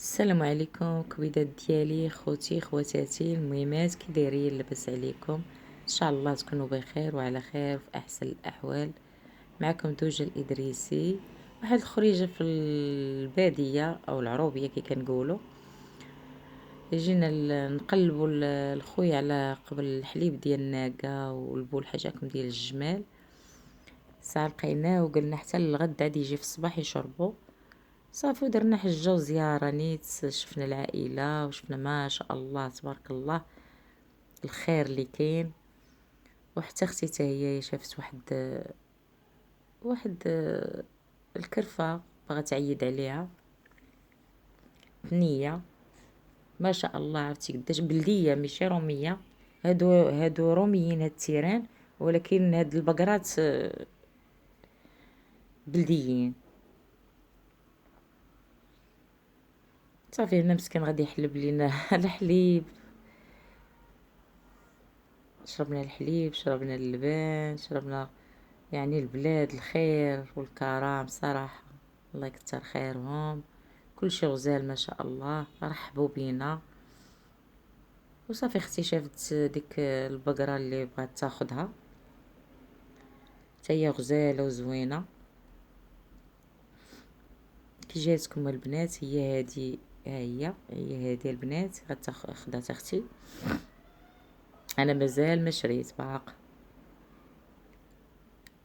السلام عليكم كويدات ديالي خوتي خواتاتي المهمات كي دايرين لاباس عليكم ان شاء الله تكونوا بخير وعلى خير في احسن الاحوال. معكم دوجة الادريسي، واحد الخريجه في الباديه او العروبيه كي كنقولوا. جينا نقلبوا الخويا على قبل الحليب ديال الناقه والبول حاجاكم ديال الجمال. ساعه لقيناه وقلنا حتى الغد عاد يجي في الصباح يشربوا. صافي ودرنا حجة وزيارة نيت، شفنا العائلة وشفنا ما شاء الله تبارك الله الخير اللي كاين. وحتى اختي حتى هي شافت واحد الكرفة باغا تعيد عليها ثنية. ما شاء الله عرفتي قداش بلدية ماشي رومية. هادو روميين هاد التيران، ولكن هاد البقرات بلديين. صافي هنا مسكين غادي يحلب لينا الحليب. شربنا الحليب، شربنا اللبن، شربنا يعني البلاد الخير والكرم صراحة. الله يكتر خيرهم، كل شيء غزال ما شاء الله، رحبوا بينا. وصافي اختي شافت ديك البقرة اللي بغات تاخدها، حتى هي غزالة وزوينة. كي جاتكم البنات هي هادي، هي هادي البنات خدات اختي. انا مازال ما شريت باق.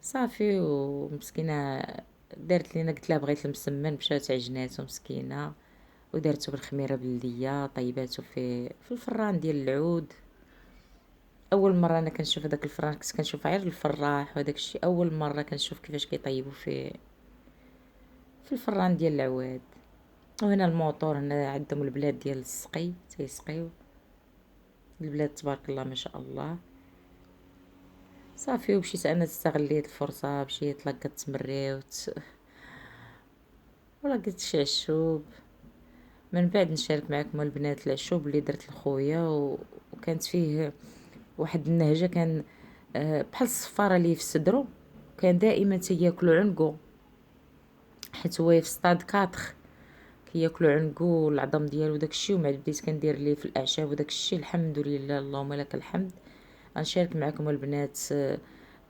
صافي ومسكينه دارت لينا، قلت لها بغيت المسمن، مشات عجناتو مسكينه ودارتو بالخميره بلديه، طيباتو في الفران ديال العود. اول مره انا كنشوف هذاك الفران، كنت كنشوف غير الفراح وهداك الشيء، اول مره كنشوف كيفاش كيطيبوا في الفران ديال العواد. وهنا الموطور، هنا عندهم البلاد ديال السقي تيسقيو البلاد تبارك الله ما شاء الله. صافي ومشيت انا استغليت الفرصه، مشيت لقيت تمريوت ولقيت شي عشوب. من بعد نشارك معكم البنات العشوب اللي درت لخويا وكانت فيه واحد النهجه، كان بحال الصفاره اللي في صدرو، كان دائما تياكلوا عنقو، حيت هو في ستاد 4 كياكلوا عنقو العظم ديالو داكشي. ومع بديت كندير ليه في الاعشاب وداكشي. الحمد لله اللهم لك الحمد. غنشارك معكم البنات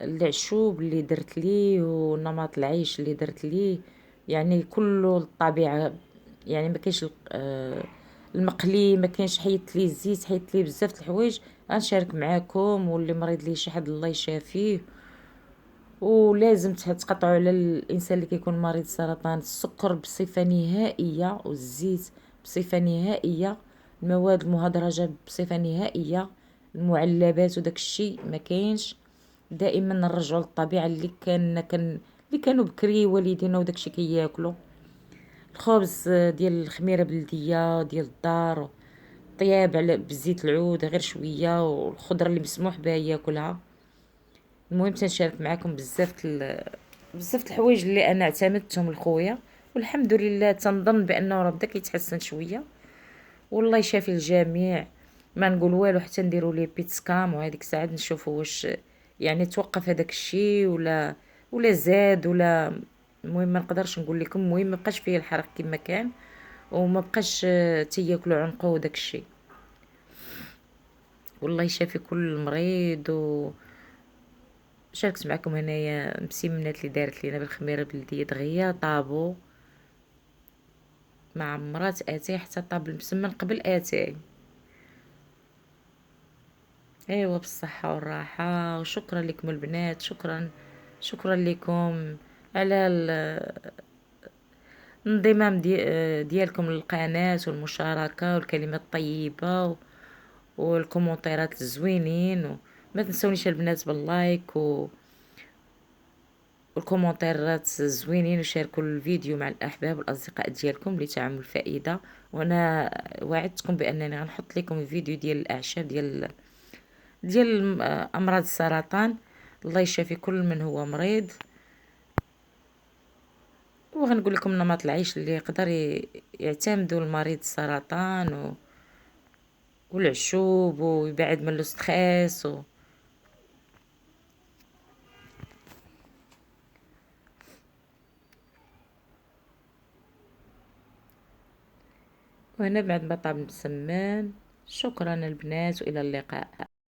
العشوب اللي درت ليه ونمط العيش اللي درت ليه، يعني كله الطبيعه. يعني ما كاينش المقلي، ما كاينش، حيدت ليه الزيت، حيدت ليه بزاف الحوايج. غنشارك معاكم، واللي مريض ليه شي حد الله يشافيه. ولازم تقطعوا على الانسان اللي كيكون مريض سرطان السكر بصفه نهائيه، والزيت بصفه نهائيه، المواد المهدرجه بصفه نهائيه، المعلبات وداك الشيء ما كاينش. دائما نرجعوا للطبيعه اللي كانوا بكري والدينا وداك الشيء كياكلوا. الخبز ديال الخميره بلديه ديال الدار، طياب على بزيت العود غير شويه، والخضره اللي مسموح بها ياكلها. المهم تنشارك معكم بزاف الحوايج اللي انا اعتمدتهم لخويا، والحمد لله تنظن بانه راه بدا كيتحسن شويه. والله يشافي الجميع. ما نقول والو حتى نديروا ليه بيت سكام، وهذيك الساعه نشوفوا واش يعني توقف هذاك الشيء ولا زاد ولا. المهم ما نقدرش نقول لكم. المهم ما بقاش فيه الحرق كما كان، وما بقاش تياكلوا عنقو وداك الشيء. والله يشافي كل مريض. شاركت معكم هنايا مسيمنات اللي دارت لينا بالخميره البلديه دغيا طابو مع مرات اتاي، حتى طاب المسمن قبل اتاي. ايوا بالصحه والراحه. وشكرا لكم البنات، شكرا لكم على الانضمام ديالكم للقناه والمشاركه والكلمات الطيبه والكومونتيرات الزوينين. ما تنسونيش البنات باللايك والكومنتات الزوينين، وشاركوا الفيديو مع الاحباب والاصدقاء ديالكم لتعم الفائده. وانا وعدتكم بانني غنحط لكم الفيديو ديال الاعشاب ديال امراض السرطان. الله يشافي كل من هو مريض. وغنقول لكم نمط العيش اللي يقدر يعتمدوا المريض السرطان والعشوب، ويبعد من الاستخاس وهنا بعد ما طاب مسمن. شكرا البنات وإلى اللقاء.